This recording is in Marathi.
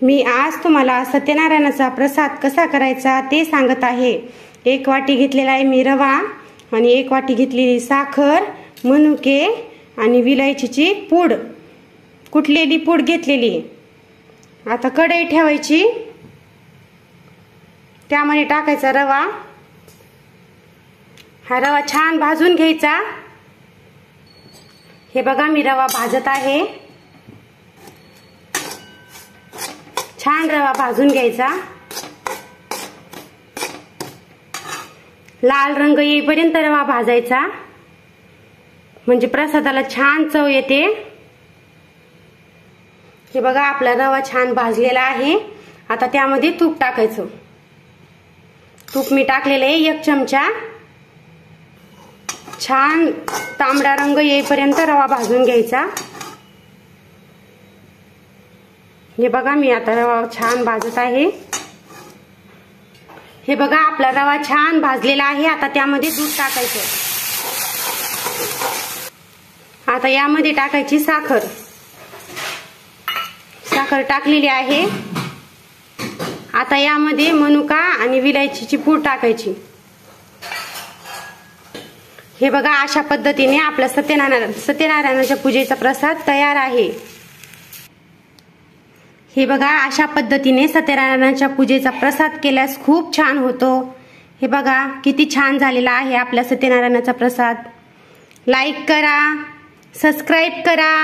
मी आज तुम्हाला सत्यनारायणाचा प्रसाद कसा करायचा ते सांगत आहे। 1 वाटी घेतलेला आहे मी रवा आणि 1 वाटी घेतलेली साखर, मनुके आणि विलायचीची पूड, कुटलेली पूड घेतलेली आहे। आता कढई ठेवायची, त्यामध्ये टाकायचा रवा। हा रवा छान भाजून घ्यायचा। हे बघा मी रवा भाजत आहे। छान रवा भाजून घ्यायचा, लाल रंग येईपर्यंत रवा भाजायचा, म्हणजे प्रसादाला छान चव येते। हे बघा आपला रवा छान भाजलेला आहे। आता त्यामध्ये तूप टाकायचं। तूप मी टाकलेले आहे 1 चमचा। छान तांबडा रंग येईपर्यंत रवा भाजून घ्यायचा। हे बघा मी आता रवा छान भाजत आहे। हे बघा आपला रवा छान भाजलेला आहे। आता त्यामध्ये दूध टाकायचं। आता यामध्ये टाकायची साखर। साखर टाकलेली आहे। आता यामध्ये मनुका आणि विलायचीची पूड टाकायची। हे बघा अशा पद्धतीने आपला सत्यनारायणाच्या पूजेचा प्रसाद तयार आहे। हे बघा अशा पद्धतीने सत्यनारायणाच्या पूजेचा प्रसाद केल्यास खूप छान होतो। हे बघा किती छान झालेला आहे आपला सत्यनारायणाचा प्रसाद। लाईक करा, सबस्क्राईब करा।